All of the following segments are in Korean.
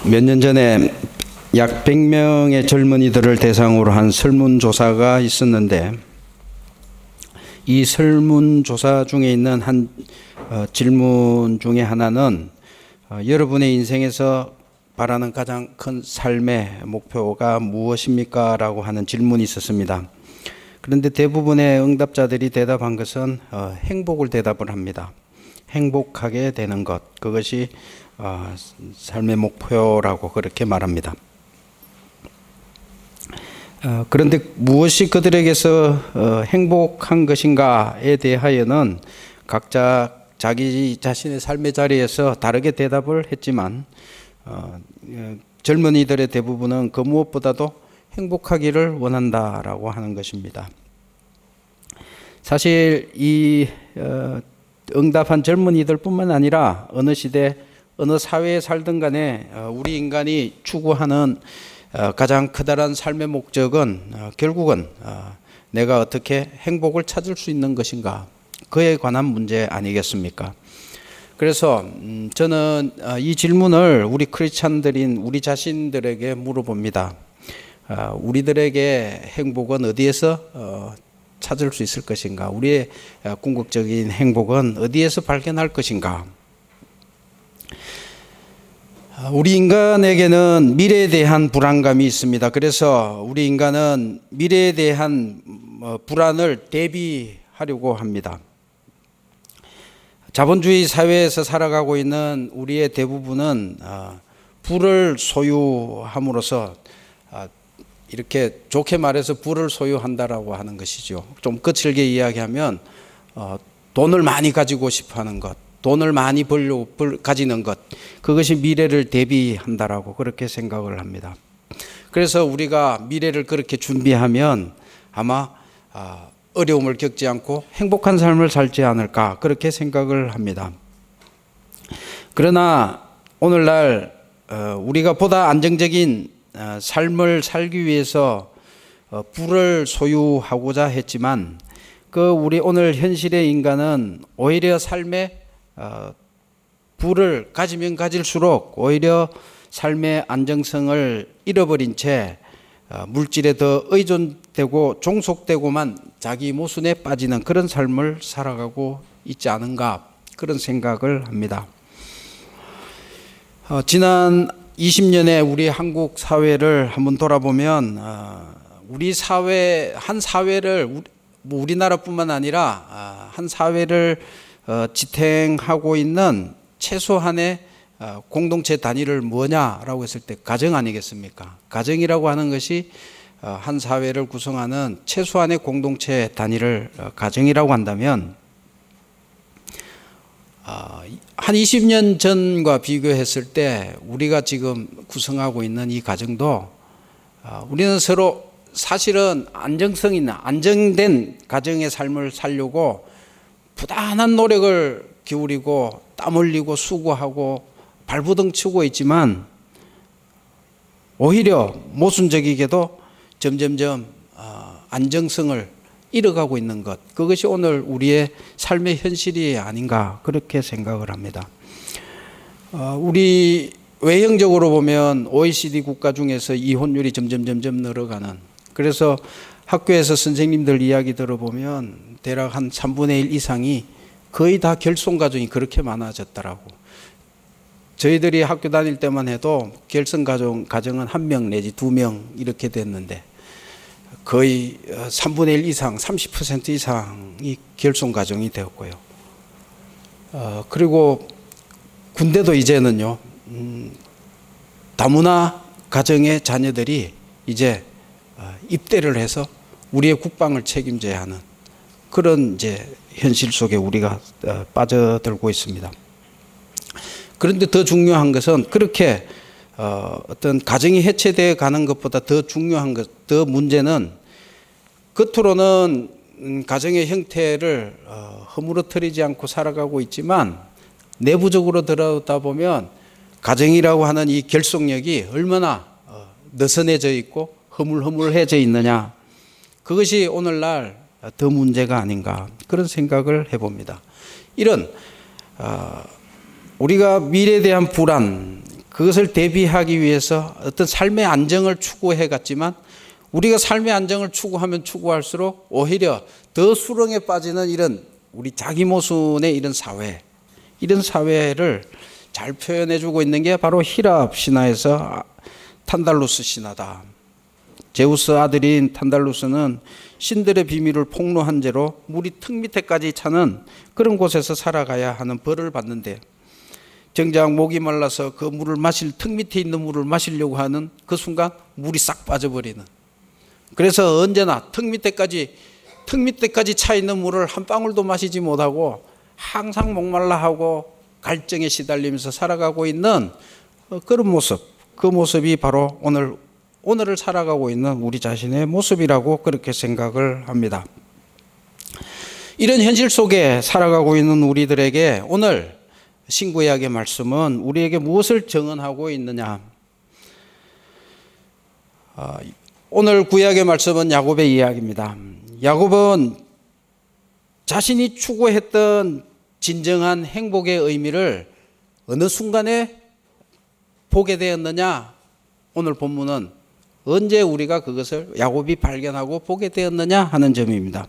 몇 년 전에 약 100명의 젊은이들을 대상으로 한 설문조사가 있었는데, 이 설문조사 중에 있는 한 질문 중에 하나는 여러분의 인생에서 바라는 가장 큰 삶의 목표가 무엇입니까? 라고 하는 질문이 있었습니다. 그런데 대부분의 응답자들이 대답한 것은 행복을 대답을 합니다. 행복하게 되는 것, 그것이 삶의 목표라고 그렇게 말합니다. 그런데 무엇이 그들에게서 행복한 것인가에 대하여는 각자 자기 자신의 삶의 자리에서 다르게 대답을 했지만, 젊은이들의 대부분은 그 무엇보다도 행복하기를 원한다라고 하는 것입니다. 사실 이 응답한 젊은이들뿐만 아니라 어느 시대 어느 사회에 살든 간에 우리 인간이 추구하는 가장 커다란 삶의 목적은 결국은 내가 어떻게 행복을 찾을 수 있는 것인가, 그에 관한 문제 아니겠습니까? 그래서 저는 이 질문을 우리 크리스찬들인 우리 자신들에게 물어봅니다. 우리들에게 행복은 어디에서 찾을 수 있을 것인가? 우리의 궁극적인 행복은 어디에서 발견할 것인가? 우리 인간에게는 미래에 대한 불안감이 있습니다. 그래서 우리 인간은 미래에 대한 불안을 대비하려고 합니다. 자본주의 사회에서 살아가고 있는 우리의 대부분은 부를 소유함으로써, 이렇게 좋게 말해서 부를 소유한다라고 하는 것이죠. 좀 거칠게 이야기하면 돈을 많이 가지고 싶어하는 것, 돈을 많이 가지는 것, 그것이 미래를 대비한다라고 그렇게 생각을 합니다. 그래서 우리가 미래를 그렇게 준비하면 아마 어려움을 겪지 않고 행복한 삶을 살지 않을까, 그렇게 생각을 합니다. 그러나 오늘날 우리가 보다 안정적인 삶을 살기 위해서 부를 소유하고자 했지만, 우리 오늘 현실의 인간은 오히려 삶에 부를 가지면 가질수록 오히려 삶의 안정성을 잃어버린 채 물질에 더 의존되고 종속되고만 자기 모순에 빠지는 그런 삶을 살아가고 있지 않은가, 그런 생각을 합니다. 지난 20년의 우리 한국 사회를 한번 돌아보면 우리 사회, 한 사회를, 우리나라뿐만 아니라 한 사회를 지탱하고 있는 최소한의 공동체 단위를 뭐냐라고 했을 때 가정 아니겠습니까? 가정이라고 하는 것이 한 사회를 구성하는 최소한의 공동체 단위를 가정이라고 한다면, 한 20년 전과 비교했을 때 우리가 지금 구성하고 있는 이 가정도, 우리는 서로 사실은 안정성 있는 안정된 가정의 삶을 살려고 부단한 노력을 기울이고 땀 흘리고 수고하고 발버둥 치고 있지만, 오히려 모순적이게도 점점점 안정성을 잃어가고 있는 것, 그것이 오늘 우리의 삶의 현실이 아닌가, 그렇게 생각을 합니다. 우리 외형적으로 보면 OECD 국가 중에서 이혼율이 점점 늘어가는, 그래서 학교에서 선생님들 이야기 들어보면 대략 한 3분의 1 이상이 거의 다 결손가정이 그렇게 많아졌더라고. 저희들이 학교 다닐 때만 해도 결손가정은 1명 내지 2명 이렇게 됐는데, 거의 3분의 1 이상, 30% 이상이 결손가정이 되었고요. 그리고 군대도 이제는요, 다문화 가정의 자녀들이 이제 입대를 해서 우리의 국방을 책임져야 하는 그런 이제 현실 속에 우리가 빠져들고 있습니다. 그런데 더 중요한 것은, 그렇게 어떤 가정이 해체되어 가는 것보다 더 중요한 것, 더 문제는, 겉으로는 가정의 형태를 허물어뜨리지 않고 살아가고 있지만 내부적으로 들어다 보면 가정이라고 하는 이 결속력이 얼마나 느슨해져 있고 허물허물해져 있느냐, 그것이 오늘날 더 문제가 아닌가, 그런 생각을 해봅니다. 이런 우리가 미래에 대한 불안, 그것을 대비하기 위해서 어떤 삶의 안정을 추구해 갔지만 우리가 삶의 안정을 추구하면 추구할수록 오히려 더 수렁에 빠지는 이런 우리 자기 모순의 이런 사회, 이런 사회를 잘 표현해 주고 있는 게 바로 히랍 신화에서 탄달루스 신화다. 제우스 아들인 탄달루스는 신들의 비밀을 폭로한 죄로 물이 턱 밑에까지 차는 그런 곳에서 살아가야 하는 벌을 받는데, 정작 목이 말라서 그 물을 턱 밑에 있는 물을 마시려고 하는 그 순간 물이 싹 빠져버리는, 그래서 언제나 턱 밑에까지 차 있는 물을 한 방울도 마시지 못하고 항상 목말라 하고 갈증에 시달리면서 살아가고 있는 그런 모습, 그 모습이 바로 오늘을 살아가고 있는 우리 자신의 모습이라고 그렇게 생각을 합니다. 이런 현실 속에 살아가고 있는 우리들에게 오늘 신구약의 말씀은 우리에게 무엇을 증언하고 있느냐? 오늘 구약의 말씀은 야곱의 이야기입니다. 야곱은 자신이 추구했던 진정한 행복의 의미를 어느 순간에 보게 되었느냐? 오늘 본문은 언제 우리가 그것을 야곱이 발견하고 보게 되었느냐 하는 점입니다.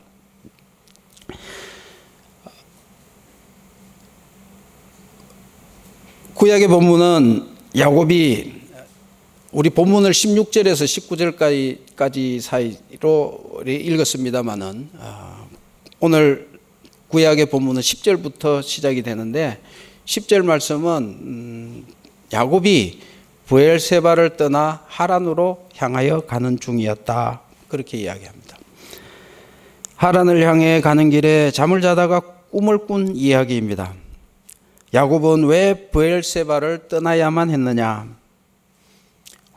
구약의 본문은 야곱이 우리 본문을 16절에서 19절까지 사이로 읽었습니다마는 오늘 구약의 본문은 10절부터 시작이 되는데 10절 말씀은 야곱이 브엘세바를 떠나 하란으로 향하여 가는 중이었다, 그렇게 이야기합니다. 하란을 향해 가는 길에 잠을 자다가 꿈을 꾼 이야기입니다. 야곱은 왜 브엘세바를 떠나야만 했느냐?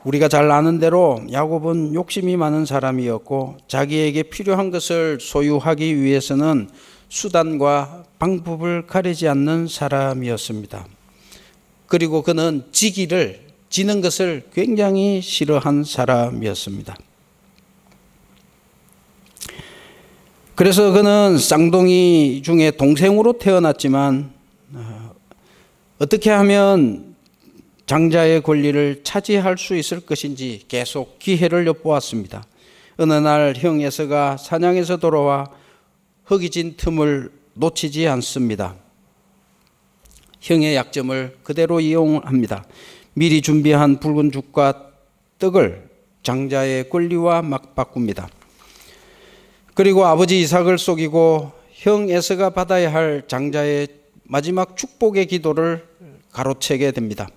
우리가 잘 아는 대로 야곱은 욕심이 많은 사람이었고 자기에게 필요한 것을 소유하기 위해서는 수단과 방법을 가리지 않는 사람이었습니다. 그리고 그는 지는 것을 굉장히 싫어한 사람이었습니다. 그래서 그는 쌍둥이 중에 동생으로 태어났지만 어떻게 하면 장자의 권리를 차지할 수 있을 것인지 계속 기회를 엿보았습니다. 어느 날 형 에서가 사냥에서 돌아와 허기진 틈을 놓치지 않습니다. 형의 약점을 그대로 이용합니다. 미리 준비한 붉은 죽과 떡을 장자의 권리와 막 바꿉니다. 그리고 아버지 이삭을 속이고 형 에서가 받아야 할 장자의 마지막 축복의 기도를 가로채게 됩니다.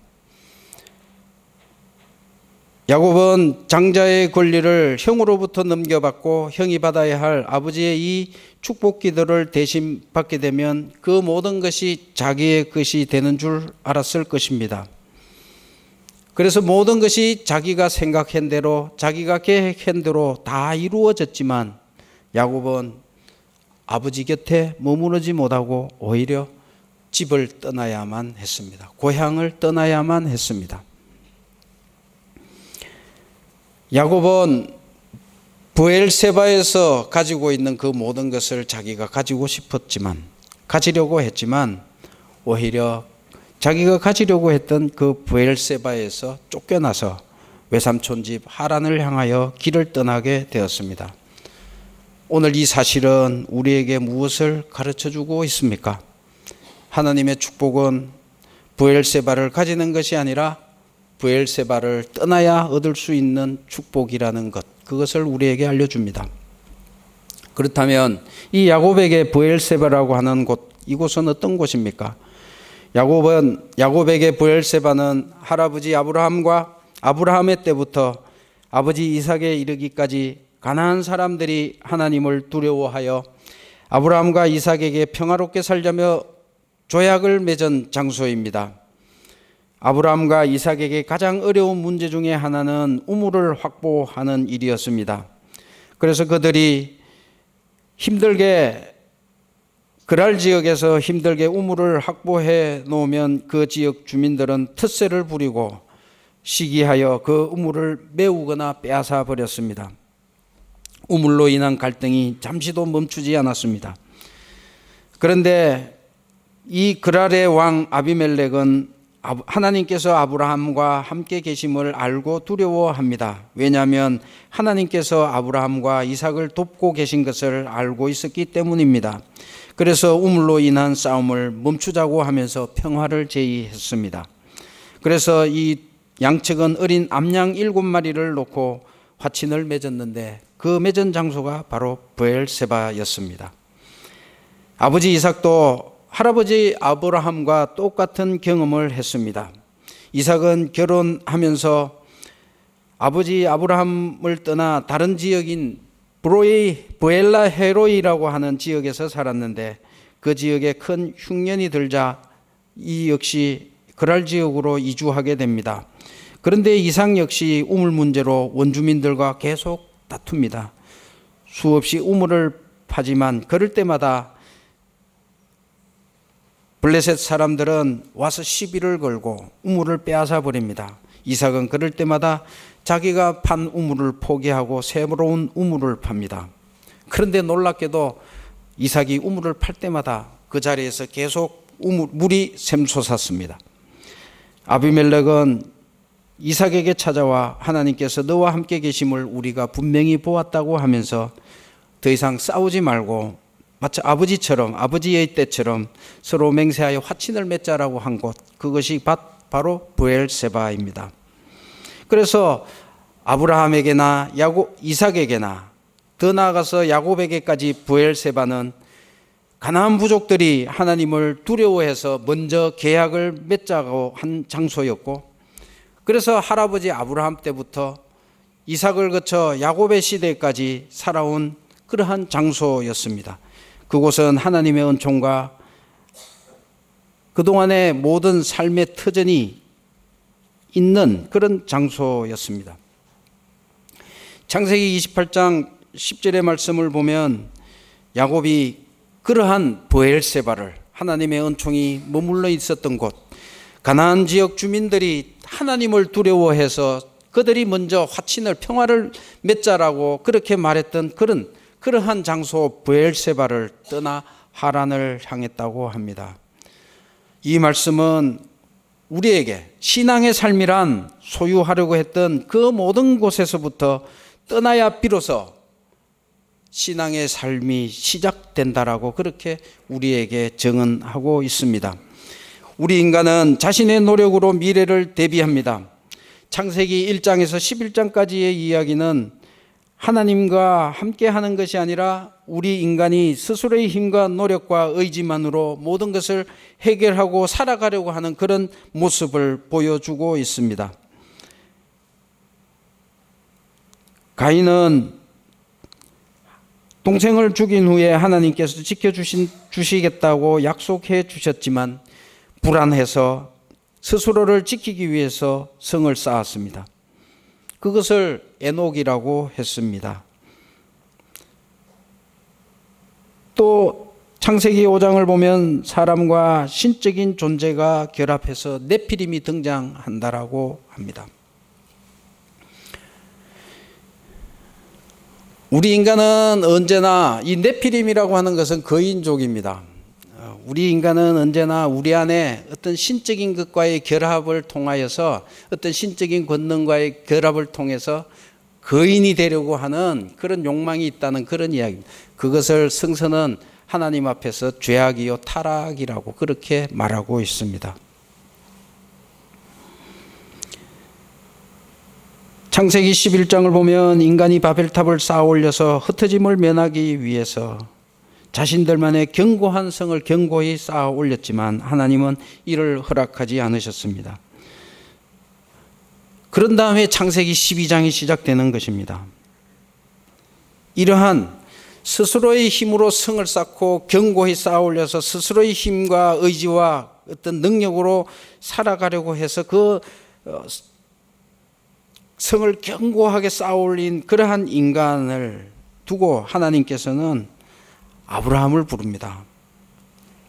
야곱은 장자의 권리를 형으로부터 넘겨받고 형이 받아야 할 아버지의 이 축복 기도를 대신 받게 되면 그 모든 것이 자기의 것이 되는 줄 알았을 것입니다. 그래서 모든 것이 자기가 생각한 대로, 자기가 계획한 대로 다 이루어졌지만 야곱은 아버지 곁에 머무르지 못하고 오히려 집을 떠나야만 했습니다. 고향을 떠나야만 했습니다. 야곱은 브엘세바에서 가지고 있는 그 모든 것을 자기가 가지려고 했지만 오히려 자기가 가지려고 했던 그 브엘세바에서 쫓겨나서 외삼촌 집 하란을 향하여 길을 떠나게 되었습니다. 오늘 이 사실은 우리에게 무엇을 가르쳐주고 있습니까? 하나님의 축복은 브엘세바를 가지는 것이 아니라 브엘세바를 떠나야 얻을 수 있는 축복이라는 것, 그것을 우리에게 알려줍니다. 그렇다면 이 야곱에게 브엘세바라고 하는 곳, 이곳은 어떤 곳입니까? 야곱에게 브엘세바는 할아버지 아브라함의 때부터 아버지 이삭에 이르기까지 가나안 사람들이 하나님을 두려워하여 아브라함과 이삭에게 평화롭게 살자며 조약을 맺은 장소입니다. 아브라함과 이삭에게 가장 어려운 문제 중에 하나는 우물을 확보하는 일이었습니다. 그래서 그들이 그랄 지역에서 힘들게 우물을 확보해 놓으면 그 지역 주민들은 텃세를 부리고 시기하여 그 우물을 메우거나 빼앗아 버렸습니다. 우물로 인한 갈등이 잠시도 멈추지 않았습니다. 그런데 이 그랄의 왕 아비멜렉은 하나님께서 아브라함과 함께 계심을 알고 두려워합니다. 왜냐하면 하나님께서 아브라함과 이삭을 돕고 계신 것을 알고 있었기 때문입니다. 그래서 우물로 인한 싸움을 멈추자고 하면서 평화를 제의했습니다. 그래서 이 양측은 어린 암양 7마리를 놓고 화친을 맺었는데 그 맺은 장소가 바로 브엘세바였습니다. 아버지 이삭도 할아버지 아브라함과 똑같은 경험을 했습니다. 이삭은 결혼하면서 아버지 아브라함을 떠나 다른 지역인 브엘라 헤로이라고 하는 지역에서 살았는데 그 지역에 큰 흉년이 들자 이 역시 그랄 지역으로 이주하게 됩니다. 그런데 이삭 역시 우물 문제로 원주민들과 계속 다툽니다. 수없이 우물을 파지만 그럴 때마다 블레셋 사람들은 와서 시비를 걸고 우물을 빼앗아 버립니다. 이삭은 그럴 때마다 자기가 판 우물을 포기하고 새로운 우물을 팝니다. 그런데 놀랍게도 이삭이 우물을 팔 때마다 그 자리에서 계속 물이 샘솟았습니다. 아비멜렉은 이삭에게 찾아와 하나님께서 너와 함께 계심을 우리가 분명히 보았다고 하면서 더 이상 싸우지 말고 마치 아버지의 때처럼 서로 맹세하여 화친을 맺자라고 한 곳, 그것이 바로 브엘세바입니다. 그래서 아브라함에게나 이삭에게나 더 나아가서 야곱에게까지 브엘세바는 가나안 부족들이 하나님을 두려워해서 먼저 계약을 맺자고 한 장소였고, 그래서 할아버지 아브라함 때부터 이삭을 거쳐 야곱의 시대까지 살아온 그러한 장소였습니다. 그곳은 하나님의 은총과 그동안의 모든 삶의 터전이 있는 그런 장소였습니다. 창세기 28장 10절의 말씀을 보면 야곱이 그러한 브엘세바를, 하나님의 은총이 머물러 있었던 곳, 가나안 지역 주민들이 하나님을 두려워해서 그들이 먼저 화친을, 평화를 맺자라고 그렇게 말했던 그러한 장소 브엘세바를 떠나 하란을 향했다고 합니다. 이 말씀은 우리에게 신앙의 삶이란 소유하려고 했던 그 모든 곳에서부터 떠나야 비로소 신앙의 삶이 시작된다라고 그렇게 우리에게 증언하고 있습니다. 우리 인간은 자신의 노력으로 미래를 대비합니다. 창세기 1장에서 11장까지의 이야기는 하나님과 함께 하는 것이 아니라 우리 인간이 스스로의 힘과 노력과 의지만으로 모든 것을 해결하고 살아가려고 하는 그런 모습을 보여주고 있습니다. 가인은 동생을 죽인 후에 하나님께서 지켜주시겠다고 약속해 주셨지만 불안해서 스스로를 지키기 위해서 성을 쌓았습니다. 그것을 에녹이라고 했습니다. 또 창세기 5장을 보면 사람과 신적인 존재가 결합해서 네피림이 등장한다라고 합니다. 우리 인간은 언제나 이 네피림이라고 하는 것은 거인족입니다. 우리 인간은 언제나 우리 안에 어떤 신적인 것과의 결합을 통하여서, 어떤 신적인 권능과의 결합을 통해서 거인이 되려고 하는 그런 욕망이 있다는 그런 이야기입니다. 그것을 성서는 하나님 앞에서 죄악이요 타락이라고 그렇게 말하고 있습니다. 창세기 11장을 보면 인간이 바벨탑을 쌓아 올려서 흩어짐을 면하기 위해서 자신들만의 견고한 성을 견고히 쌓아 올렸지만 하나님은 이를 허락하지 않으셨습니다. 그런 다음에 창세기 12장이 시작되는 것입니다. 이러한 스스로의 힘으로 성을 쌓고 견고히 쌓아 올려서 스스로의 힘과 의지와 어떤 능력으로 살아가려고 해서 그 성을 견고하게 쌓아 올린 그러한 인간을 두고 하나님께서는 아브라함을 부릅니다.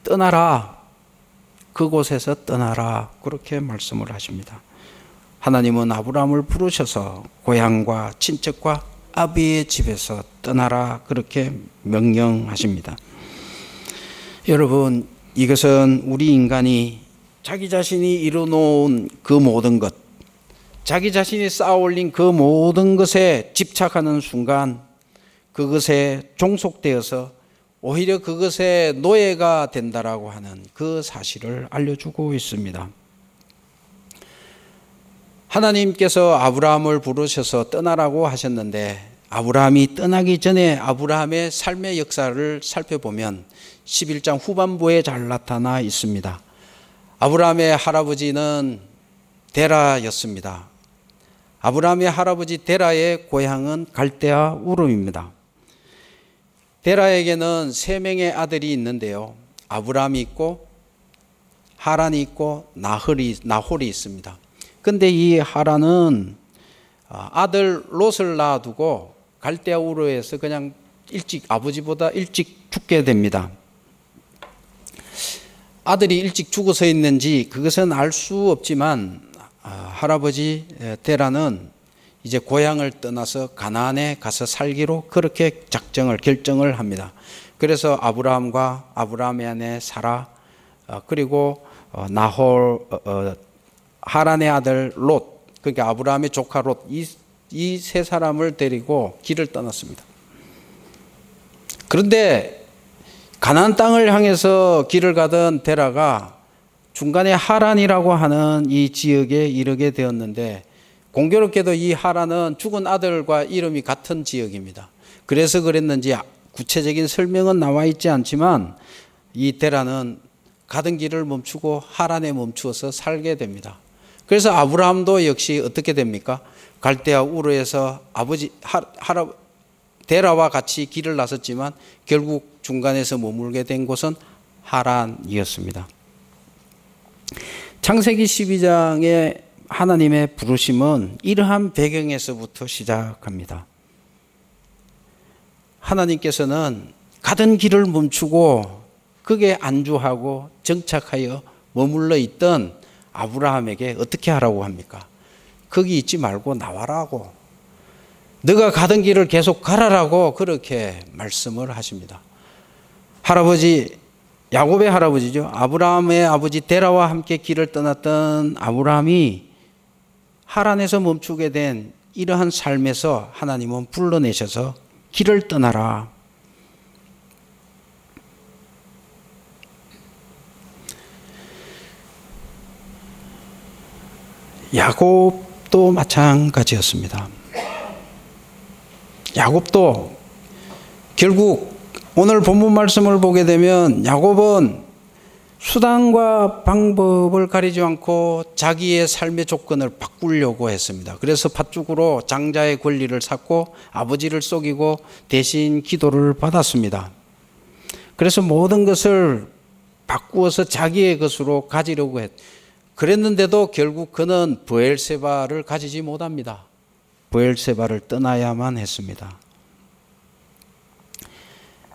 떠나라. 그곳에서 떠나라. 그렇게 말씀을 하십니다. 하나님은 아브라함을 부르셔서 고향과 친척과 아비의 집에서 떠나라. 그렇게 명령하십니다. 여러분, 이것은 우리 인간이 자기 자신이 이뤄놓은 그 모든 것, 자기 자신이 쌓아올린 그 모든 것에 집착하는 순간 그것에 종속되어서 오히려 그것의 노예가 된다라고 하는 그 사실을 알려주고 있습니다. 하나님께서 아브라함을 부르셔서 떠나라고 하셨는데 아브라함이 떠나기 전에 아브라함의 삶의 역사를 살펴보면 11장 후반부에 잘 나타나 있습니다. 아브라함의 할아버지는 데라였습니다. 아브라함의 할아버지 데라의 고향은 갈대아 우름입니다. 데라에게는 3명의 아들이 있는데요. 아브라함이 있고 하란이 있고 나홀이 있습니다. 근데 이 하란은 아들 롯을 낳아두고 갈대아 우르에서 그냥 아버지보다 일찍 죽게 됩니다. 아들이 일찍 죽어서 있는지 그것은 알 수 없지만 할아버지 데라는 이제 고향을 떠나서 가나안에 가서 살기로 그렇게 결정을 합니다. 그래서 아브라함과 아브라함의 아내 사라 그리고 나홀 하란의 아들 롯, 그러니까 아브라함의 조카 롯, 이 세 사람을 데리고 길을 떠났습니다. 그런데 가나안 땅을 향해서 길을 가던 데라가 중간에 하란이라고 하는 이 지역에 이르게 되었는데 공교롭게도 이 하란은 죽은 아들과 이름이 같은 지역입니다. 그래서 그랬는지 구체적인 설명은 나와 있지 않지만 이 데라는 가던 길을 멈추고 하란에 멈추어서 살게 됩니다. 그래서 아브라함도 역시 어떻게 됩니까? 갈대아 우르에서 데라와 같이 길을 나섰지만 결국 중간에서 머물게 된 곳은 하란이었습니다. 창세기 12장의 하나님의 부르심은 이러한 배경에서부터 시작합니다. 하나님께서는 가던 길을 멈추고 거기에 안주하고 정착하여 머물러 있던 아브라함에게 어떻게 하라고 합니까? 거기 있지 말고 나와라고, 너가 가던 길을 계속 가라라고 그렇게 말씀을 하십니다. 야곱의 할아버지죠. 아브라함의 아버지 데라와 함께 길을 떠났던 아브라함이 하란에서 멈추게 된 이러한 삶에서 하나님은 불러내셔서 길을 떠나라. 야곱도 마찬가지였습니다. 야곱도 결국 오늘 본문 말씀을 보게 되면 야곱은 수단과 방법을 가리지 않고 자기의 삶의 조건을 바꾸려고 했습니다. 그래서 팥죽으로 장자의 권리를 샀고 아버지를 속이고 대신 기도를 받았습니다. 그래서 모든 것을 바꾸어서 자기의 것으로 가지려고 그랬는데도 결국 그는 브엘세바를 가지지 못합니다. 브엘세바를 떠나야만 했습니다.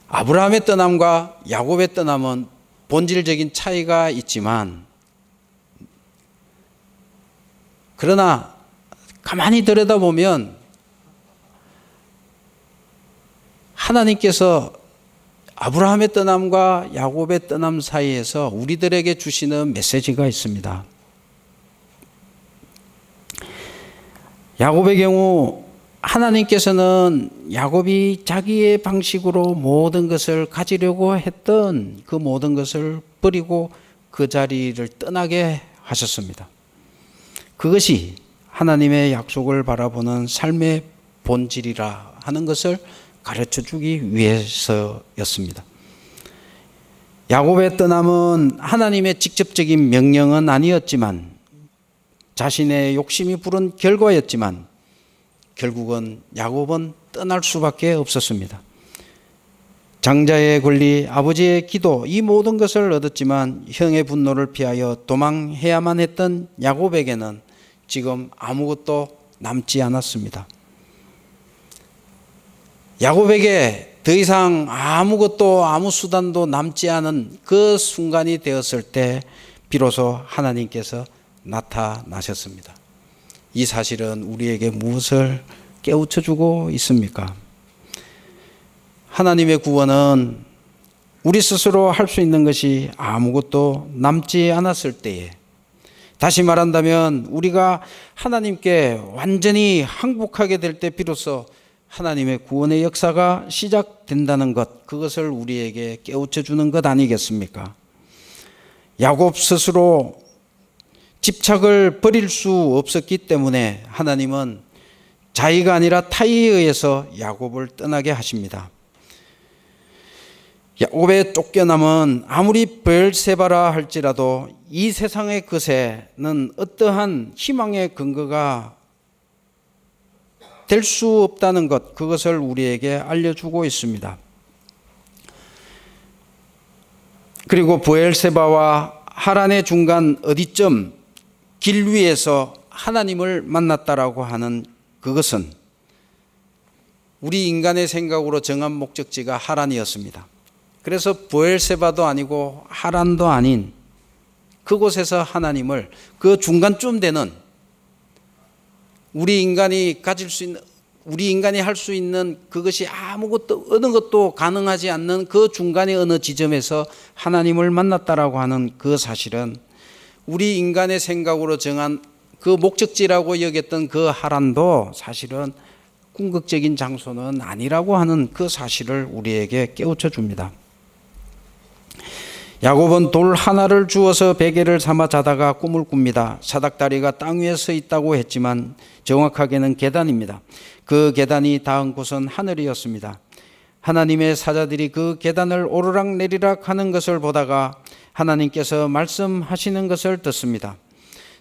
아브라함의 떠남과 야곱의 떠남은 본질적인 차이가 있지만 그러나 가만히 들여다보면 하나님께서 아브라함의 떠남과 야곱의 떠남 사이에서 우리들에게 주시는 메시지가 있습니다. 야곱의 경우 하나님께서는 야곱이 자기의 방식으로 모든 것을 가지려고 했던 그 모든 것을 버리고 그 자리를 떠나게 하셨습니다. 그것이 하나님의 약속을 바라보는 삶의 본질이라 하는 것을 가르쳐 주기 위해서였습니다. 야곱의 떠남은 하나님의 직접적인 명령은 아니었지만 자신의 욕심이 부른 결과였지만 결국은 야곱은 떠날 수밖에 없었습니다. 장자의 권리, 아버지의 기도, 이 모든 것을 얻었지만 형의 분노를 피하여 도망해야만 했던 야곱에게는 지금 아무것도 남지 않았습니다. 야곱에게 더 이상 아무것도 아무 수단도 남지 않은 그 순간이 되었을 때 비로소 하나님께서 나타나셨습니다. 이 사실은 우리에게 무엇을 깨우쳐 주고 있습니까? 하나님의 구원은 우리 스스로 할 수 있는 것이 아무것도 남지 않았을 때에 다시 말한다면 우리가 하나님께 완전히 항복하게 될 때 비로소 하나님의 구원의 역사가 시작된다는 것, 그것을 우리에게 깨우쳐 주는 것 아니겠습니까? 야곱 스스로 집착을 버릴 수 없었기 때문에 하나님은 자의가 아니라 타의에 의해서 야곱을 떠나게 하십니다. 야곱의 쫓겨남은 아무리 브엘세바라 할지라도 이 세상의 것에는 어떠한 희망의 근거가 될 수 없다는 것, 그것을 우리에게 알려주고 있습니다. 그리고 브엘세바와 하란의 중간 어디쯤 길 위에서 하나님을 만났다라고 하는 그것은 우리 인간의 생각으로 정한 목적지가 하란이었습니다. 그래서 브엘세바도 아니고 하란도 아닌 그곳에서 하나님을, 그 중간쯤 되는 우리 인간이 할 수 있는 그것이 아무것도 어느 것도 가능하지 않는 그 중간의 어느 지점에서 하나님을 만났다라고 하는 그 사실은 우리 인간의 생각으로 정한 그 목적지라고 여겼던 그 하란도 사실은 궁극적인 장소는 아니라고 하는 그 사실을 우리에게 깨우쳐 줍니다. 야곱은 돌 하나를 주어서 베개를 삼아 자다가 꿈을 꿉니다. 사닥다리가 땅 위에 서 있다고 했지만 정확하게는 계단입니다. 그 계단이 닿은 곳은 하늘이었습니다. 하나님의 사자들이 그 계단을 오르락 내리락 하는 것을 보다가 하나님께서 말씀하시는 것을 듣습니다.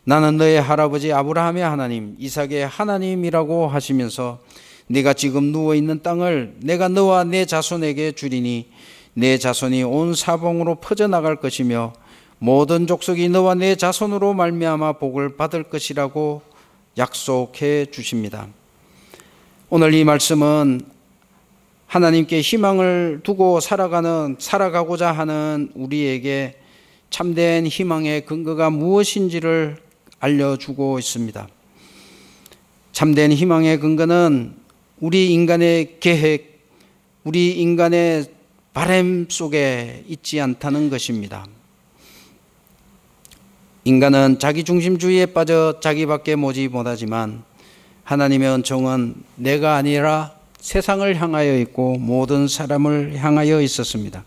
나는 너의 할아버지 아브라함의 하나님, 이삭의 하나님이라고 하시면서 네가 지금 누워있는 땅을 내가 너와 내 자손에게 주리니 내 자손이 온 사방으로 퍼져나갈 것이며 모든 족속이 너와 내 자손으로 말미암아 복을 받을 것이라고 약속해 주십니다. 오늘 이 말씀은 하나님께 희망을 두고 살아가고자 하는 우리에게 참된 희망의 근거가 무엇인지를 알려주고 있습니다. 참된 희망의 근거는 우리 인간의 계획, 우리 인간의 바람 속에 있지 않다는 것입니다. 인간은 자기중심주의에 빠져 자기밖에 모지 못하지만 하나님의 은총은 내가 아니라 세상을 향하여 있고 모든 사람을 향하여 있었습니다.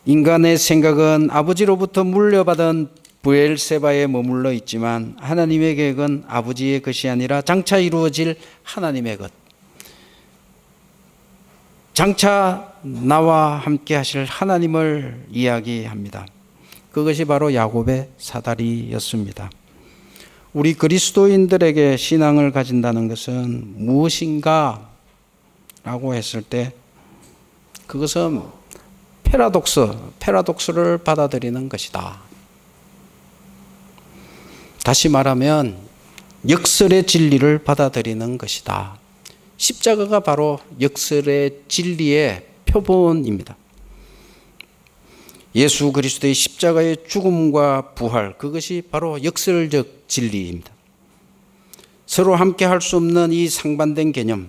인간의 생각은 아버지로부터 물려받은 브엘세바에 머물러 있지만 하나님의 계획은 아버지의 것이 아니라 장차 이루어질 하나님의 것, 장차 나와 함께 하실 하나님을 이야기합니다. 그것이 바로 야곱의 사다리였습니다. 우리 그리스도인들에게 신앙을 가진다는 것은 무엇인가 라고 했을 때 그것은 패러독스를 받아들이는 것이다. 다시 말하면 역설의 진리를 받아들이는 것이다. 십자가가 바로 역설의 진리의 표본입니다. 예수 그리스도의 십자가의 죽음과 부활, 그것이 바로 역설적 진리입니다. 서로 함께 할 수 없는 이 상반된 개념,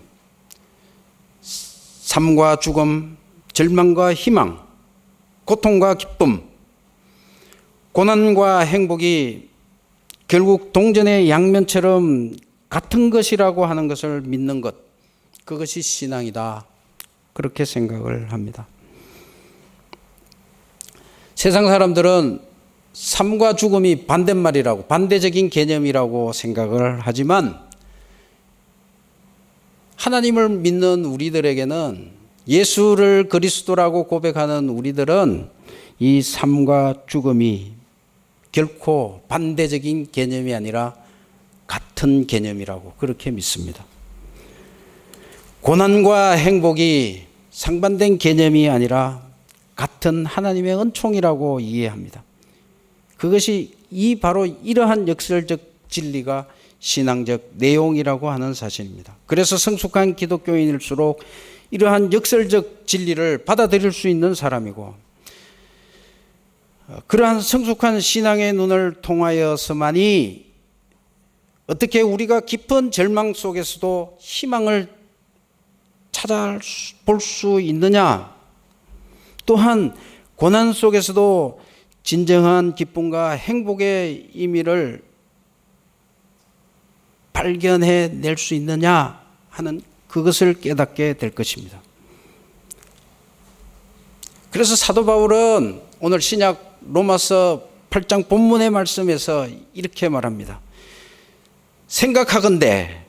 삶과 죽음, 절망과 희망, 고통과 기쁨, 고난과 행복이 결국 동전의 양면처럼 같은 것이라고 하는 것을 믿는 것, 그것이 신앙이다. 그렇게 생각을 합니다. 세상 사람들은 삶과 죽음이 반대말이라고, 반대적인 개념이라고 생각을 하지만 하나님을 믿는 우리들에게는, 예수를 그리스도라고 고백하는 우리들은 이 삶과 죽음이 결코 반대적인 개념이 아니라 같은 개념이라고 그렇게 믿습니다. 고난과 행복이 상반된 개념이 아니라 같은 하나님의 은총이라고 이해합니다. 그것이 바로 이러한 역설적 진리가 신앙적 내용이라고 하는 사실입니다. 그래서 성숙한 기독교인일수록 이러한 역설적 진리를 받아들일 수 있는 사람이고, 그러한 성숙한 신앙의 눈을 통하여서만이 어떻게 우리가 깊은 절망 속에서도 희망을 찾아볼 수 있느냐, 또한 고난 속에서도 진정한 기쁨과 행복의 의미를 발견해 낼 수 있느냐 하는 그것을 깨닫게 될 것입니다. 그래서 사도 바울은 오늘 신약 로마서 8장 본문의 말씀에서 이렇게 말합니다. 생각하건대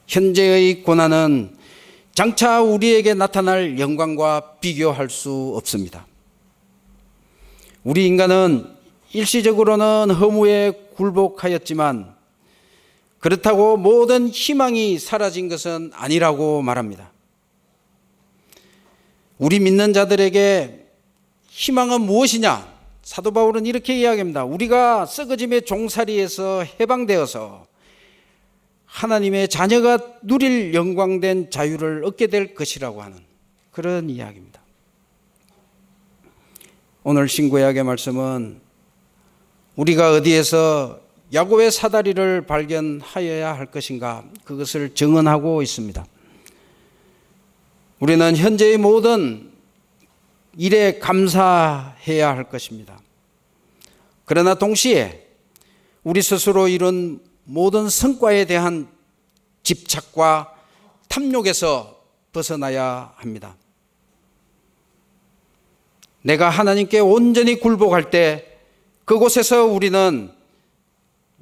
현재의 고난은 장차 우리에게 나타날 영광과 비교할 수 없습니다. 우리 인간은 일시적으로는 허무에 굴복하였지만 그렇다고 모든 희망이 사라진 것은 아니라고 말합니다. 우리 믿는 자들에게 희망은 무엇이냐? 사도 바울은 이렇게 이야기합니다. 우리가 썩어짐의 종살이에서 해방되어서 하나님의 자녀가 누릴 영광된 자유를 얻게 될 것이라고 하는 그런 이야기입니다. 오늘 신구약의 말씀은 우리가 어디에서 야곱의 사다리를 발견하여야 할 것인가 그것을 증언하고 있습니다. 우리는 현재의 모든 일에 감사해야 할 것입니다. 그러나 동시에 우리 스스로 이룬 모든 성과에 대한 집착과 탐욕에서 벗어나야 합니다. 내가 하나님께 온전히 굴복할 때 그곳에서 우리는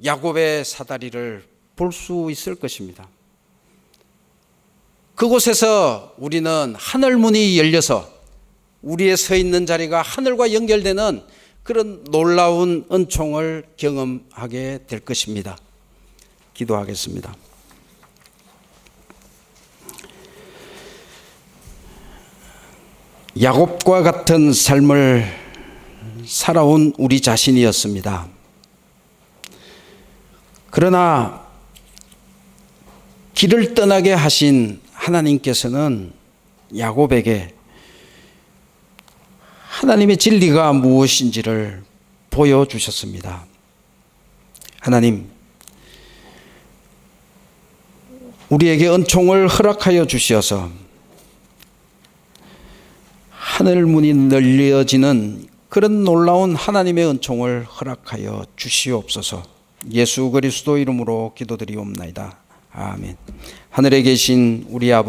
야곱의 사다리를 볼 수 있을 것입니다. 그곳에서 우리는 하늘 문이 열려서 우리의 서 있는 자리가 하늘과 연결되는 그런 놀라운 은총을 경험하게 될 것입니다. 기도하겠습니다. 야곱과 같은 삶을 살아온 우리 자신이었습니다. 그러나 길을 떠나게 하신 하나님께서는 야곱에게 하나님의 진리가 무엇인지를 보여주셨습니다. 하나님, 우리에게 은총을 허락하여 주시어서 하늘 문이 열려지는 그런 놀라운 하나님의 은총을 허락하여 주시옵소서. 예수 그리스도 이름으로 기도드리옵나이다. 아멘. 하늘에 계신 우리 아버지